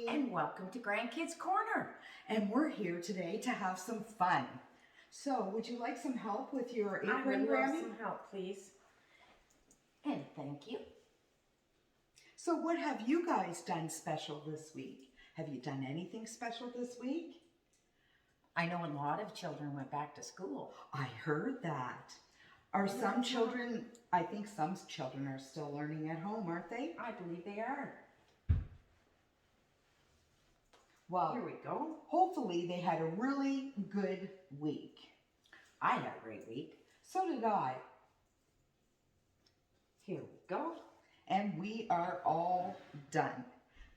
And welcome to Grandkids Corner. And we're here today to have some fun. So, would you like some help with your apron, I would love Grammy? some help, please. And thank you. So, what have you guys done special this week? Have you done anything special this week? I know a lot of children went back to school. I heard that. Are some children, I think some children are still learning at home, aren't they? I believe they are. Well, Here we go. hopefully they had a really good week. I had a great week. So did I. Here we go. And we are all done.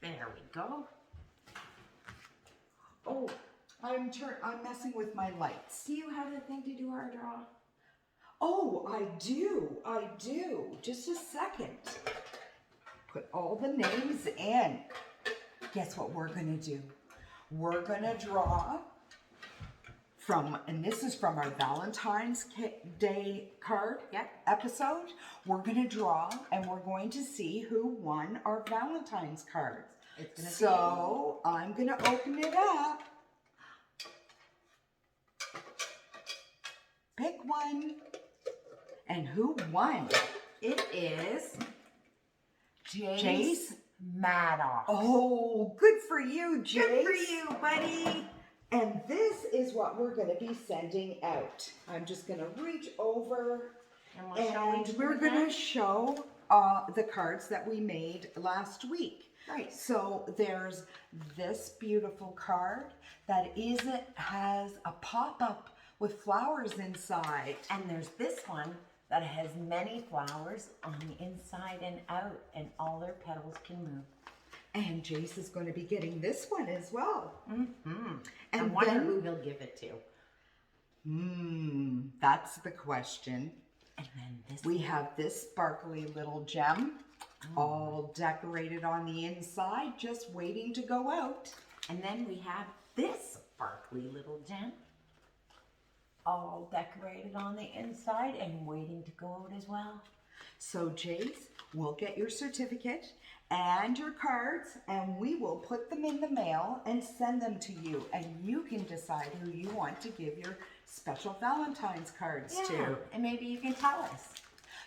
There we go. Oh, I'm messing with my lights. do you have the thing to do our draw? Oh, I do. Just a second. Put all the names in. Guess what we're going to do? We're going to draw and this is from our Valentine's Day card episode. We're going to draw and we're going to see who won our Valentine's cards. So I'm going to open it up. Pick one. And who won? It is Jace Maddox. Oh, good for you, Jace. Good for you, buddy. And this is what we're going to be sending out. I'm just going to reach over and we're going to show the cards that we made last week. Right. So there's this beautiful card that has a pop-up with flowers inside. And there's this one that has many flowers on the inside and out, and all their petals can move. And Jace is going to be getting this one as well. Mm-hmm. And I wonder who he'll give it to. That's the question. And then this We have this sparkly little gem, all decorated on the inside, just waiting to go out. And then we have this sparkly little gem, all decorated on the inside and waiting to go out as well. So Jace, we'll get your certificate and your cards, and we will put them in the mail and send them to you. And you can decide who you want to give your special Valentine's cards to. And maybe you can tell us.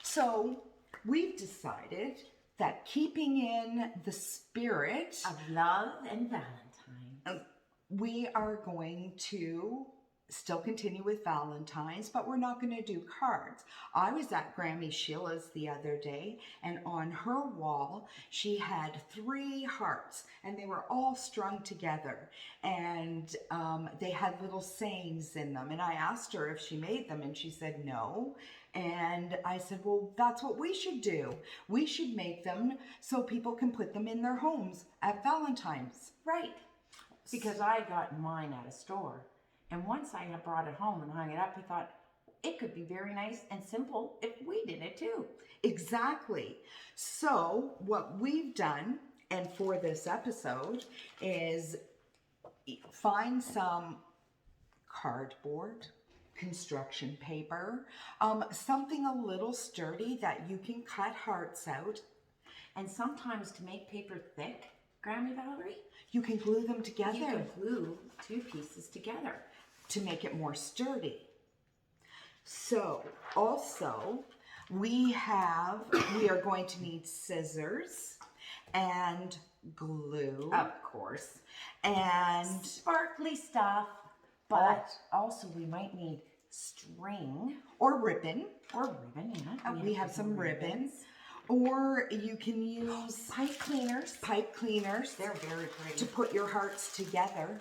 So we've decided that keeping in the spirit Of love and Valentine. we are going to still continue with Valentine's, but we're not going to do cards. I was at Grammy Sheila's the other day, and on her wall, she had 3 hearts, and they were all strung together, and they had little sayings in them, and I asked her if she made them, and she said no, and I said, well, that's what we should do. We should make them so people can put them in their homes at Valentine's. Right. Because I got mine at a store. And once I had brought it home and hung it up, I thought it could be very nice and simple if we did it too. Exactly. So what we've done, and for this episode, is find some cardboard, construction paper, something a little sturdy that you can cut hearts out. And sometimes to make paper thick, Grammy Valerie, You can glue them together. you can glue 2 pieces together. To make it more sturdy. So also we are going to need scissors and glue, Of course. and Sparkly stuff, but also we might need string or ribbon. or ribbon. Yeah, We have some ribbons. Or you can use pipe cleaners. pipe cleaners They're very pretty. to put your hearts together.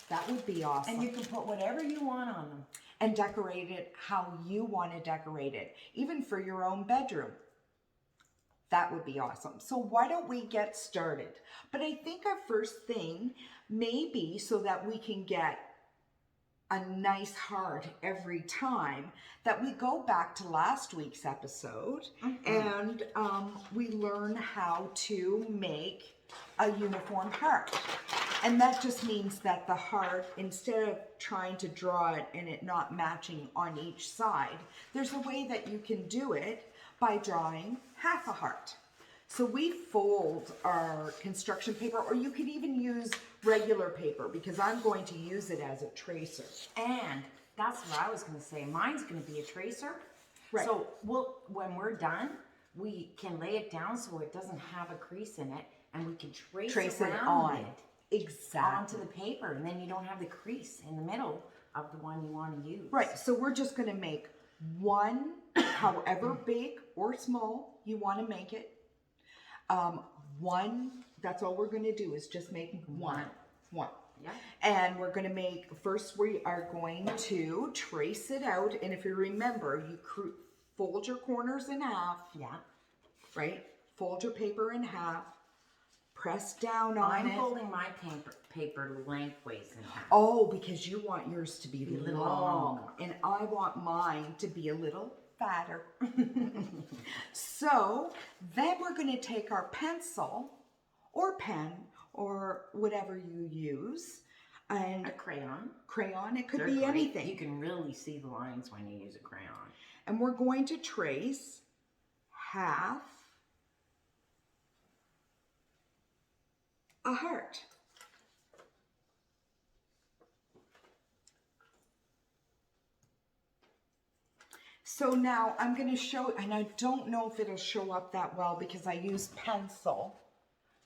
That would be awesome. And you can put whatever you want on them. And decorate it how you want to decorate it, even for your own bedroom. That would be awesome. So why don't we get started? But I think our first thing may be, so that we can get a nice heart every time, that we go back to last week's episode and we learn how to make a uniform heart. And that just means that the heart, instead of trying to draw it and it not matching on each side, there's a way that you can do it by drawing half a heart. So we fold our construction paper, or you could even use regular paper because I'm going to use it as a tracer. And that's what I was going to say. Mine's going to be a tracer. Right. So when we're done, we can lay it down so it doesn't have a crease in it, and we can trace it around on. it Exactly. onto the paper, and then you don't have the crease in the middle of the one you want to use. Right. So we're just going to make one, however big or small you want to make it. One, that's all we're going to do is just make one. Yeah. And we're going to make, first we are going to trace it out. And if you remember, you fold your corners in half. Yeah. Right? Fold your paper in half. Press down on it. I'm folding my paper lengthways in half. Oh, because you want yours to be long. long. And I want mine to be a little fatter. So then we're going to take our pencil or pen or whatever you use, and A crayon. it could They're be great. anything. You can really see the lines when you use a crayon. And we're going to trace half a heart. So now I'm going to show, and I don't know if it'll show up that well because I use pencil,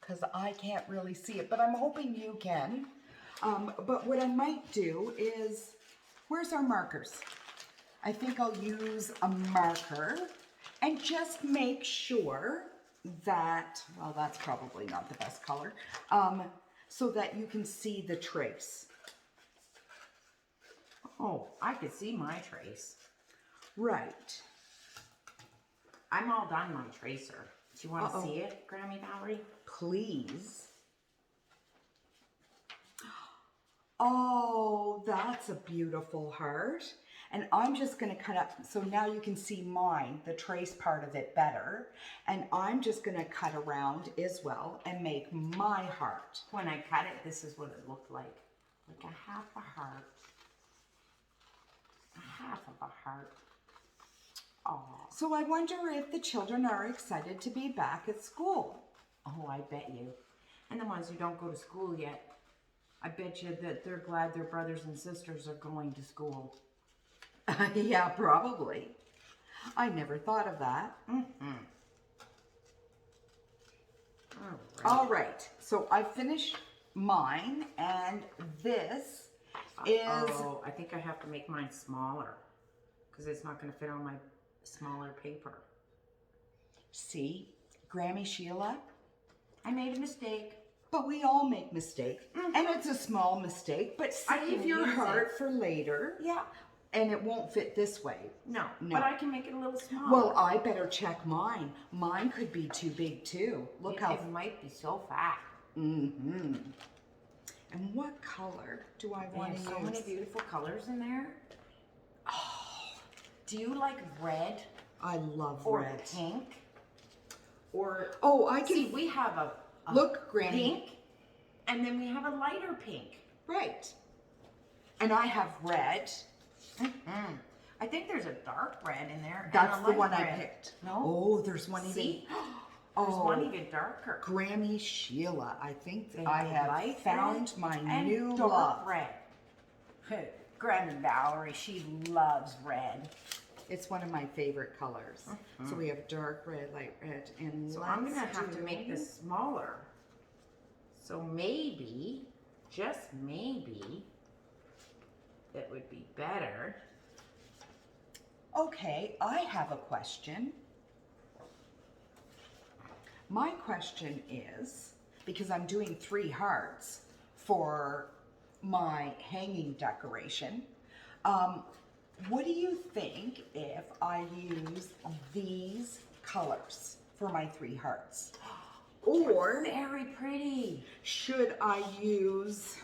because I can't really see it, but I'm hoping you can. But what I might do is, where's our markers? I think I'll use a marker and just make sure that, well, that's probably not the best color, so that you can see the trace. Oh, I could see my trace. Right. I'm all done my tracer. Do you want to Uh-oh. see it, Grammy Valerie? Please. Oh, that's a beautiful heart. And I'm just going to cut up, so now you can see mine, the trace part of it better. And I'm just going to cut around as well and make my heart. When I cut it, this is what it looked like a half a heart. A half of a heart. Oh. So I wonder if the children are excited to be back at school. Oh, I bet you. And the ones who don't go to school yet, I bet you that they're glad their brothers and sisters are going to school. Yeah, probably. I never thought of that. Mm-hmm. All right, so I finished mine, and this is... Oh, I think I have to make mine smaller because it's not going to fit on my smaller paper. See, Grammy Sheila, I made a mistake. but we all make mistakes, and it's a small mistake, but I can save your use heart it. for later, Yeah. and it won't fit this way. No, No. but I can make it a little smaller. Well, I better check mine. Mine could be too big too. Look how... It might be so fat. Mm-hmm. And what color do I They want have to so use? many beautiful colors in there. Oh, do you like red I love or red. pink? Or Oh, I can... see, we have a Look, Granny. pink, and then we have a lighter pink. Right. And I have red. Mm-mm. I think there's a dark red in there. That's and a the light one I red. picked. No? Oh, there's one even... See? Oh, There's one even darker. Grammy Sheila. I think They I have have light found red my and new dark love. red. Granny Valerie, she loves red. It's one of my favorite colors. So we have dark red, light red, and So I'm let's gonna have to do- make this smaller. So maybe, just maybe, it would be better. Okay, I have a question. My question is, because I'm doing 3 hearts for my hanging decoration, what do you think if I use these colors for my 3 hearts? Or Very pretty. should I use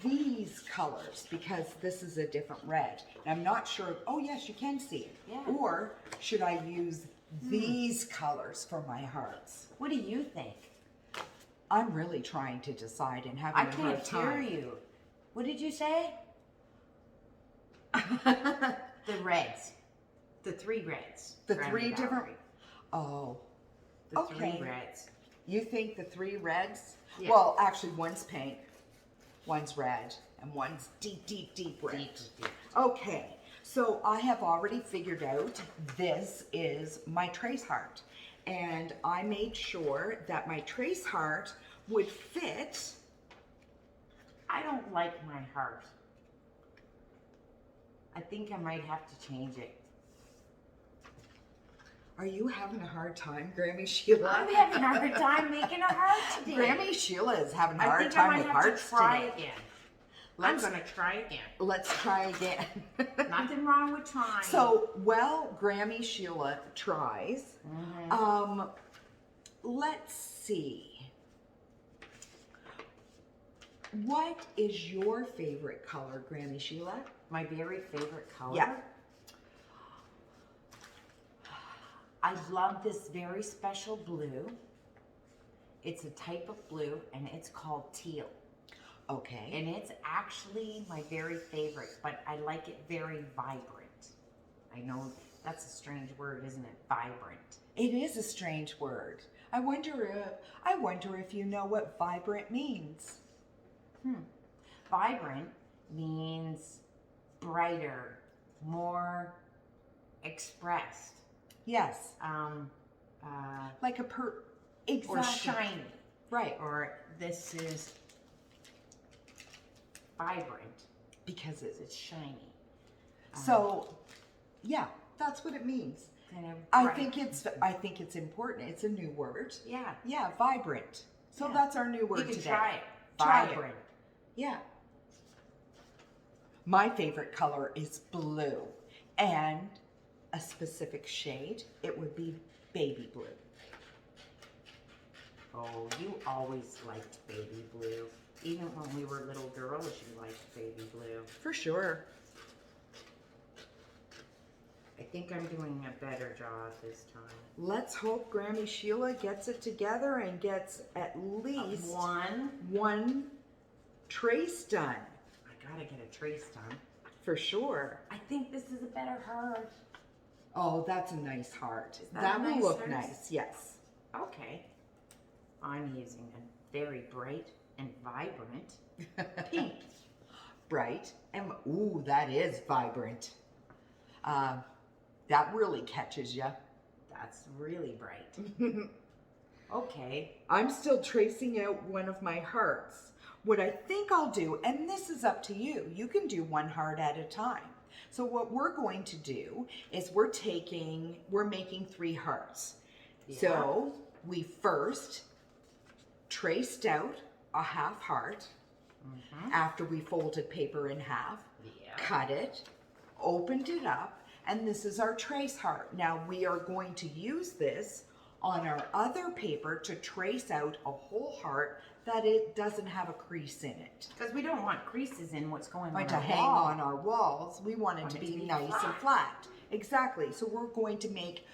these colors, because this is a different red? And I'm not sure. Oh yes, you can see it. Yeah. Or should I use these colors for my hearts? What do you think? I'm really trying to decide and having I a hard can't time. hear you. What did you say? The reds. The 3 reds. The Granny 3 different. Valerie. Oh, The okay. 3 reds. You think the 3 reds? Yeah. Well, actually, one's pink, one's red, and one's deep, deep, deep red. Deep. Okay, so I have already figured out this is my trace heart. And I made sure that my trace heart would fit. I don't like my heart. I think I might have to change it. Are you having a hard time, Grammy Sheila? I'm having a hard time making a heart today. Grammy Sheila is having a I hard think time I with might have hearts to try today. again. Let's- I'm going to try again. Let's try again. Nothing wrong with trying. So, while Grammy Sheila tries, let's see. What is your favorite color, Grammy Sheila? My very favorite color? Yeah. I love this very special blue. It's a type of blue, and it's called teal. Okay. And it's actually my very favorite, but I like it very vibrant. I know that's a strange word, isn't it? Vibrant. It is a strange word. I wonder if you know what vibrant means. Vibrant means brighter, more expressed. Yes. Like exactly. Or shiny. Right. Or this is vibrant Because it's shiny. so, yeah, that's what it means. Kind of I bright. think it's important. It's a new word. Yeah. Yeah, vibrant. So Yeah. that's our new word You can today. try it. Try it. Vibrant. Yeah. My favorite color is blue, and a specific shade, it would be baby blue. Oh, you always liked baby blue. Even when we were little girls, you liked baby blue. For sure. I think I'm doing a better job this time. Let's hope Grammy Sheila gets it together and gets at least one trace done. I gotta get a trace done. For sure. I think this is a better heart. Oh, that's a nice heart. that That a will nice look heart? nice, yes. Okay. I'm using a very bright and vibrant pink. Bright. And ooh, that is vibrant. That really catches you. That's really bright. Okay. I'm still tracing out one of my hearts. What I think I'll do, and this is up to you, you can do one heart at a time. So what we're going to do is we're making 3 hearts. Yeah. So we first traced out a half heart after we folded paper in half, Yeah. cut it, opened it up, and this is our trace heart. Now we are going to use this on our other paper to trace out a whole heart that it doesn't have a crease in it. Because we don't want creases in what's going on Going to our hang wall. on our walls, we want it to be nice and flat. Exactly. So we're going to make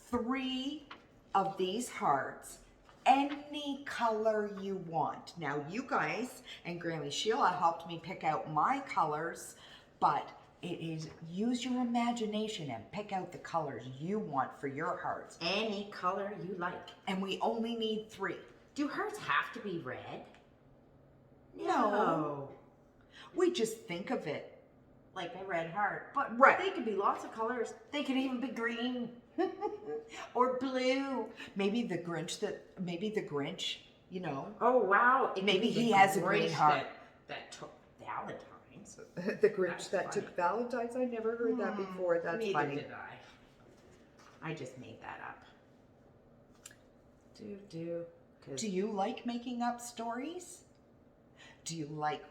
3 of these hearts any color you want. Now you guys and Grammy Sheila helped me pick out my colors, but it is use your imagination and pick out the colors you want for your hearts. Any color you like. And we only need 3. Do hearts have to be red? No. We just think of it. Like a red heart. But Right. they could be lots of colors. They could even be green. Or blue. Maybe the Grinch, you know. Oh, wow. It could Maybe be he the has a green Grinch heart. That took Valentines. The Grinch That's that funny. took Valentines. I never heard that before. That's Neither funny. did I. I just made that up. Do you like making up stories? Do you like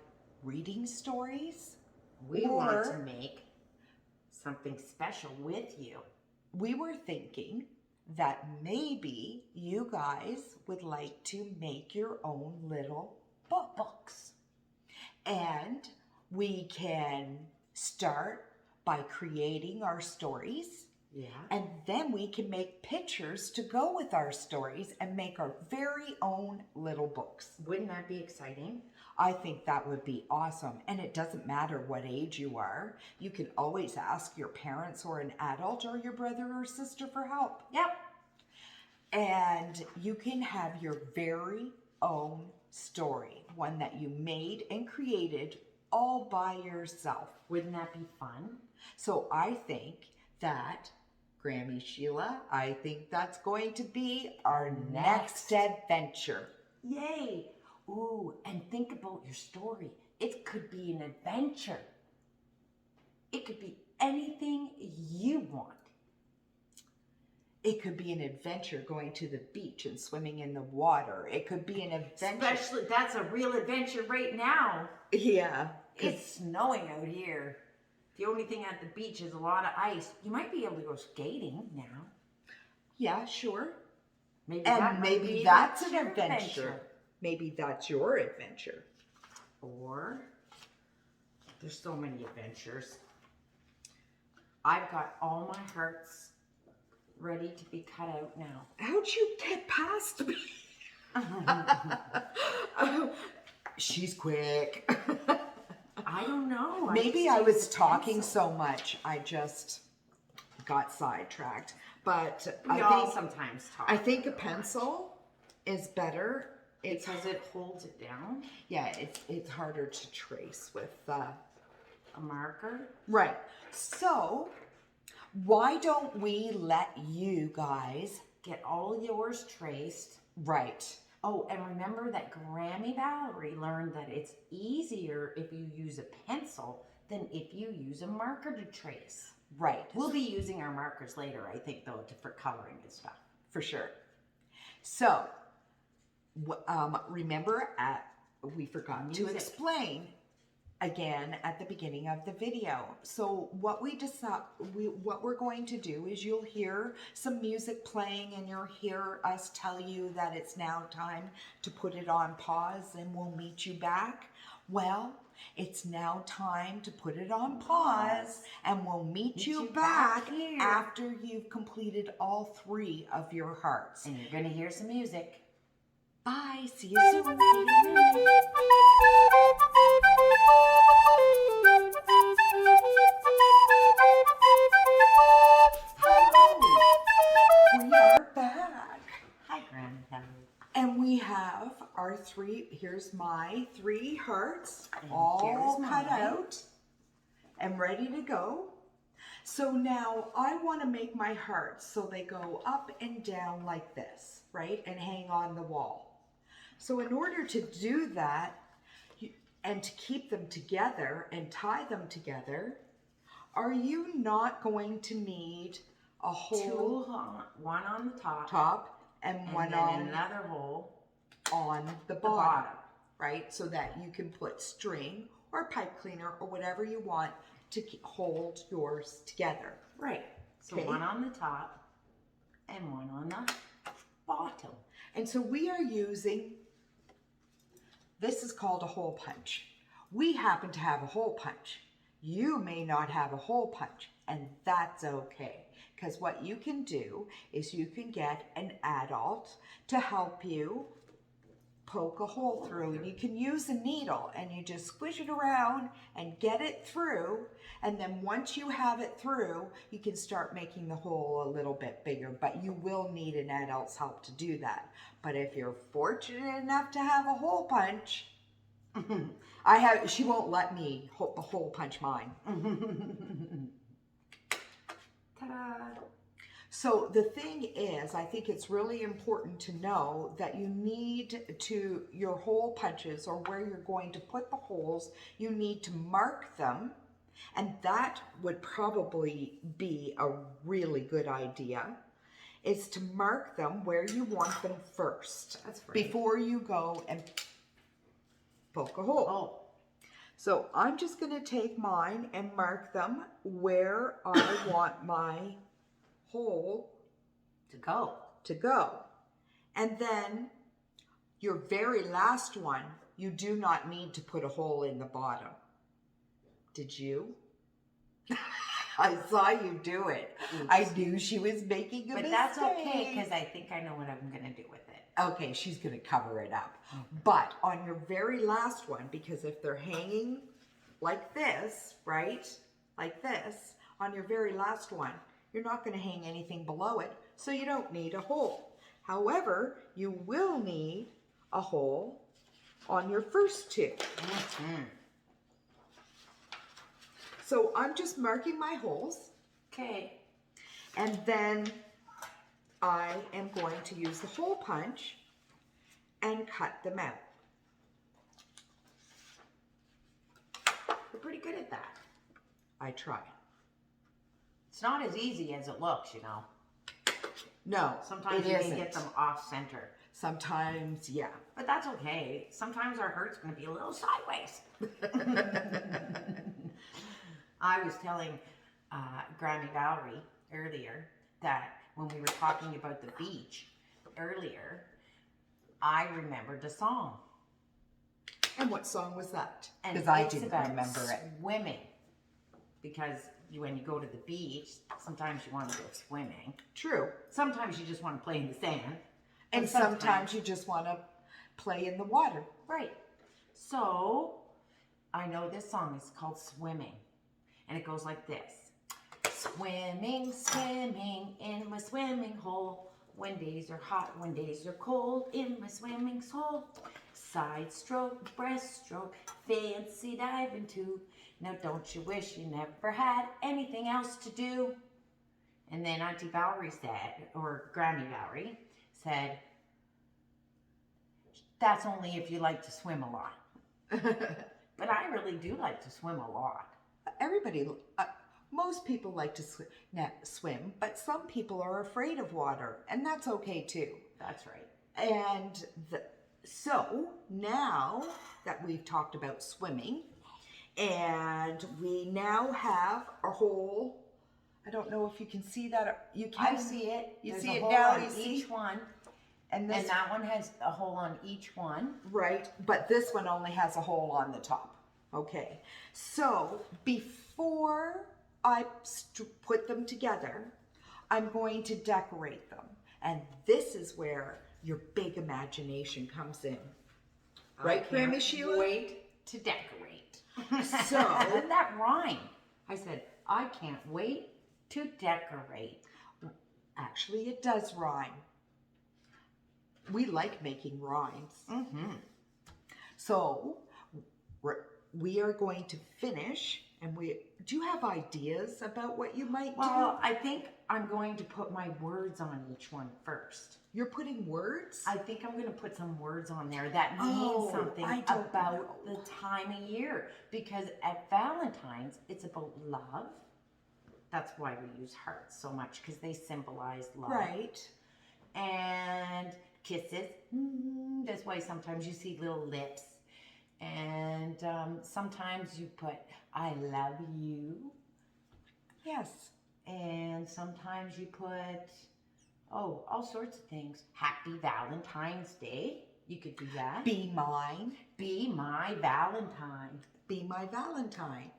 reading stories? We want Or- to make something special with you. We were thinking that maybe you guys would like to make your own little books. And we can start by creating our stories. Yeah. And then we can make pictures to go with our stories and make our very own little books. Wouldn't that be exciting? I think that would be awesome. And it doesn't matter what age you are. You can always ask your parents or an adult or your brother or sister for help. Yep. And you can have your very own story, one that you made and created all by yourself. Wouldn't that be fun? So I think that, Grammy Sheila, I think that's going to be our next adventure. Yay! Ooh, and think about your story. It could be an adventure. It could be anything you want. It could be an adventure going to the beach and swimming in the water. It could be an adventure. Especially, that's a real adventure right now. Yeah. It's snowing out here. The only thing at the beach is a lot of ice. You might be able to go skating now. Yeah, sure. Maybe That's an adventure. Maybe that's your adventure. Or, there's so many adventures. I've got all my hearts ready to be cut out now. How'd you get past me? She's quick. I don't know. Maybe I was talking so much, I just got sidetracked. But We all sometimes talk. I think a pencil is better. Because it holds it down. Yeah, it's harder to trace with A marker. right. So why don't we let you guys Get all yours traced. right? Oh, and remember that Grammy Valerie learned that it's easier if you use a pencil than if you use a marker to trace. Right. We'll be using our markers later, I think, though, for coloring and stuff. For sure. So, remember, we forgot to Music. explain again at the beginning of the video. So what what we're going to do is you'll hear some music playing and you'll hear us tell you that it's now time to put it on pause and we'll meet you back. Well, it's now time to put it on pause and we'll meet you back here after you've completed all 3 of your hearts. And you're going to hear some music. Bye. See you soon. We are back. Hi, Grandpa. And we have our 3, here's my 3 hearts, And all here's cut mine. out and ready to go. So now I want to make my hearts so they go up and down like this, right? And hang on the wall. So in order to do that, and to keep them together and tie them together, are you not going to need a hole? 2, one on the Top and one then on another hole on the the bottom, bottom. right? So that you can put string or pipe cleaner or whatever you want to hold yours together. Right. So Okay. one on the top and one on the bottom. And so we are using, this is called a hole punch. We happen to have a hole punch. You may not have a hole punch, and that's okay. Because what you can do is you can get an adult to help you poke a hole through, and you can use a needle and you just squish it around and get it through, and then once you have it through you can start making the hole a little bit bigger, but you will need an adult's help to do that. But if you're fortunate enough to have a hole punch, she won't let me hole punch mine. Ta-da! So the thing is, I think it's really important to know that you need to, your hole punches or where you're going to put the holes, you need to mark them. And that would probably be a really good idea, is to mark them where you want them first. That's right. Before you go and poke a hole. Oh, So I'm just going to take mine and mark them where I want my hole to go. And then your very last one, you do not need to put a hole in the bottom. Did you? I saw you do it. Oops. I knew she was making a But mistake. that's okay, because I think I know what I'm going to do with it. Okay, she's going to cover it up. But on your very last one, because if they're hanging like this, right? Like this, on your very last one, you're not going to hang anything below it, so you don't need a hole. However, you will need a hole on your first two. So I'm just marking my holes, Okay. and then I am going to use the hole punch and cut them out. You're pretty good at that. I try. It's not as easy as it looks, you know. No, Sometimes it you isn't. can get them off center. Sometimes, yeah. But that's okay. Sometimes our heart's going to be a little sideways. I was telling Granny Valerie earlier that when we were talking about the beach earlier, I remembered the song. And what song was that? And Because I it's didn't about remember it. swimming. Because when you go to the beach, sometimes you want to go swimming. True. Sometimes you just want to play in the sand. And sometimes you just want to play in the water. Right. So, I know this song is called Swimming. And it goes like this. Swimming, swimming in my swimming hole. When days are hot, when days are cold, in my swimming hole. Side stroke, breaststroke, fancy diving too. Now don't you wish you never had anything else to do? And then Auntie Valerie said, or Granny Valerie said, that's only if you like to swim a lot. But I really do like to swim a lot. Everybody, most people like to swim, but some people are afraid of water, and that's okay too. That's right. And so now that we've talked about swimming, and we now have a hole. I don't know if you can see that. You can. I see it. You There's see a it hole now. on You see each one. And this, And that one has a hole on each one. right, but this one only has a hole on the top. Okay, so before I put them together, I'm going to decorate them. And this is where your big imagination comes in. Right, Grammy Sheila? Wait to decorate. So, that rhyme. I said, I can't wait to decorate. actually, it does rhyme. We like making rhymes. Mm-hmm. So, we are going to finish, and do you have ideas about what you might Well, I think I'm going to put my words on each one first. You're putting words? I think I'm going to put some words on there that mean Oh, something I don't about know. the time of year. Because at Valentine's, it's about love. That's why we use hearts so much, because they symbolize love. Right. And kisses. That's why sometimes you see little lips. And sometimes you put, I love you. Yes. And sometimes you put, all sorts of things. Happy Valentine's Day. You could do that. Be mine. Be my Valentine. Be my Valentine.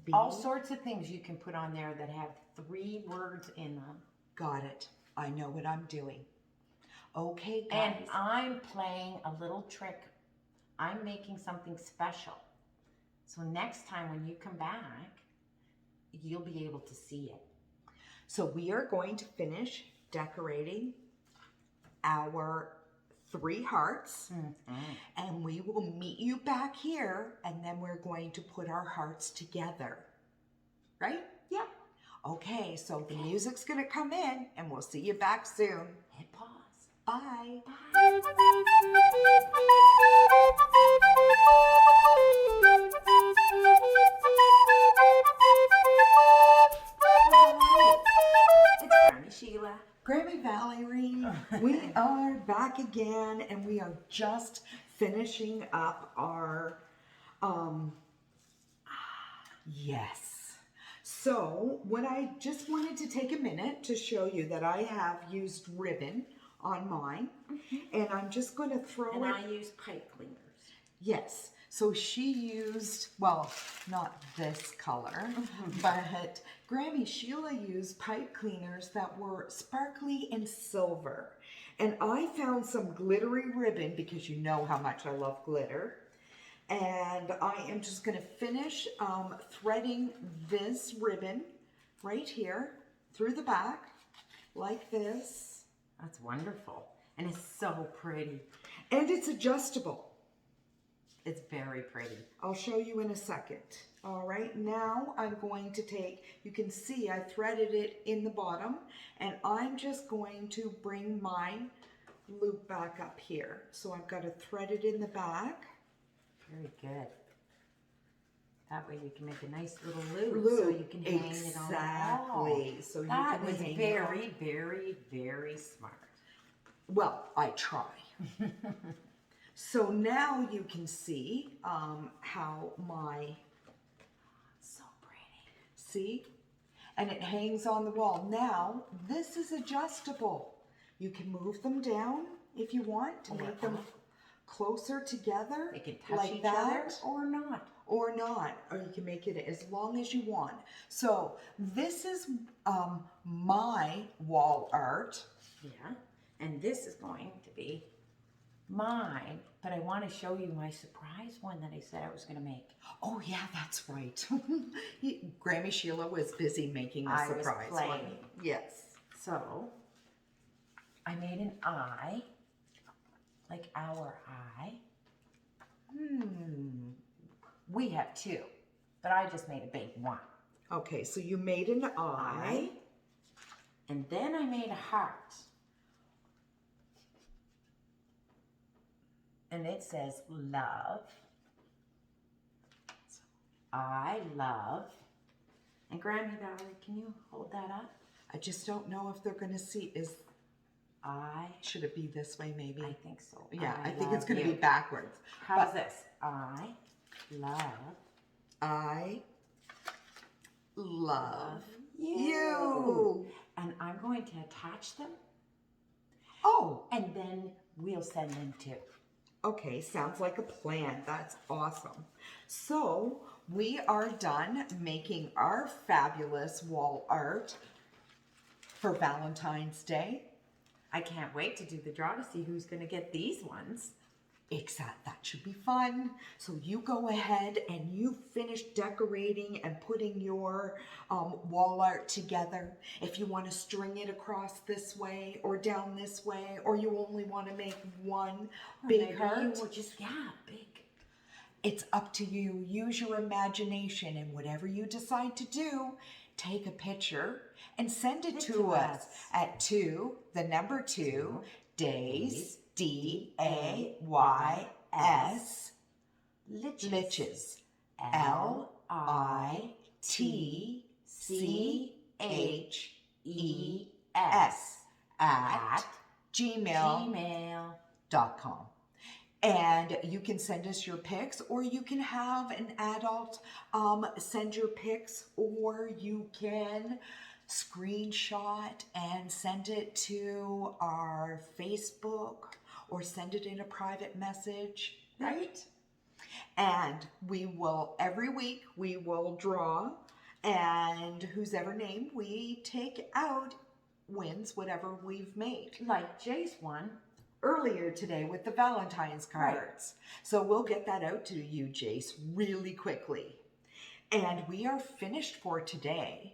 Be... All sorts of things you can put on there that have 3 words in them. Got it. I know what I'm doing. Okay, guys. And I'm playing a little trick. I'm making something special. So next time when you come back, you'll be able to see it. So we are going to finish decorating our 3 hearts, and we will meet you back here, and then we're going to put our hearts together. Right? Yeah. Okay, so the music's going to come in, and we'll see you back soon. Hit pause. Bye. Bye. It's Granny Sheila. Grammy Valerie, we are back again, and we are just finishing up our, yes. So, what I just wanted to take a minute to show you that I have used ribbon on mine, and I'm just going to throw And it. I use pipe cleaners. Yes. So she used, well, not this color, but Grammy Sheila used pipe cleaners that were sparkly and silver. And I found some glittery ribbon because you know how much I love glitter. And I am just going to finish threading this ribbon right here through the back like this. That's wonderful. And it's so pretty. And it's adjustable. It's very pretty. I'll show you in a second. All right, now I'm going to take, you can see I threaded it in the bottom, and I'm just going to bring my loop back up here. So I've got to thread it in the back. Very good. That way you can make a nice little loop, so you can hang it on the wall. Exactly. So you That can was hang it very, on. very, very smart. Well, I try. So now you can see how my, So pretty. see? And it hangs on the wall. Now, this is adjustable. You can move them down if you want to make them closer together. They can touch like each that, other or not. or not, or you can make it as long as you want. So this is my wall art. Yeah. And this is going to be mine, but I want to show you my surprise one that I said I was going to make. Oh yeah, that's right. Grammy Sheila was busy making a I was surprise playing. one. Yes. So I made an eye, like our eye. We have two, but I just made a big one. Okay, so you made an eye. And then I made a heart. And it says love. I love. And Grammy Valerie, can you hold that up? I just don't know if they're going to see. Should it be this way maybe? I think so. Yeah, I think it's love going to you. be backwards. How's But this? I love I love you. you. And I'm going to attach them, Oh, and then we'll send them too. okay, sounds like a plan. That's awesome. So we are done making our fabulous wall art for Valentine's Day. I can't wait to do the draw to see who's going to get these ones. That should be fun. So you go ahead and you finish decorating and putting your wall art together. If you want to string it across this way or down this way, or you only want to make one big heart, big. it's up to you. Use your imagination, and whatever you decide to do, take a picture and send it to us at 2 days, DAYS, Litches, LITCHES at gmail.com. And you can send us your pics, or you can have an adult send your pics, or you can screenshot and send it to our Facebook, or send it in a private message, right? And we will, every week, we will draw, and whose ever name we take out wins whatever we've made. Like Jay's one. Earlier today with the Valentines cards. So we'll get that out to you, Jace, really quickly. And we are finished for today,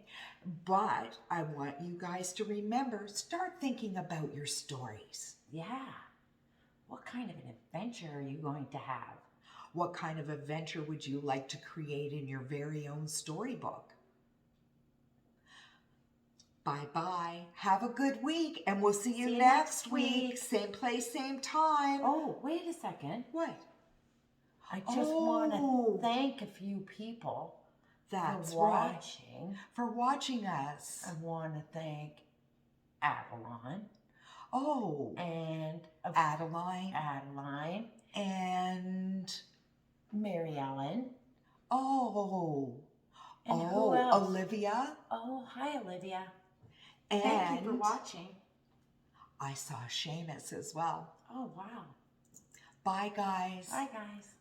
but I want you guys to remember, start thinking about your stories. Yeah. What kind of an adventure are you going to have? What kind of adventure would you like to create in your very own storybook? Bye-bye. Have a good week, and we'll see you next week. Same place, same time. Oh, wait a second. What? I just want to thank a few people That's for right. watching. For watching us. I want to thank Avalon Oh, and Adeline and Mary Ellen. Oh, And who else? Olivia. Oh, hi, Olivia. And Thank you for watching. I saw Seamus as well. Oh, wow. Bye, guys. Bye, guys.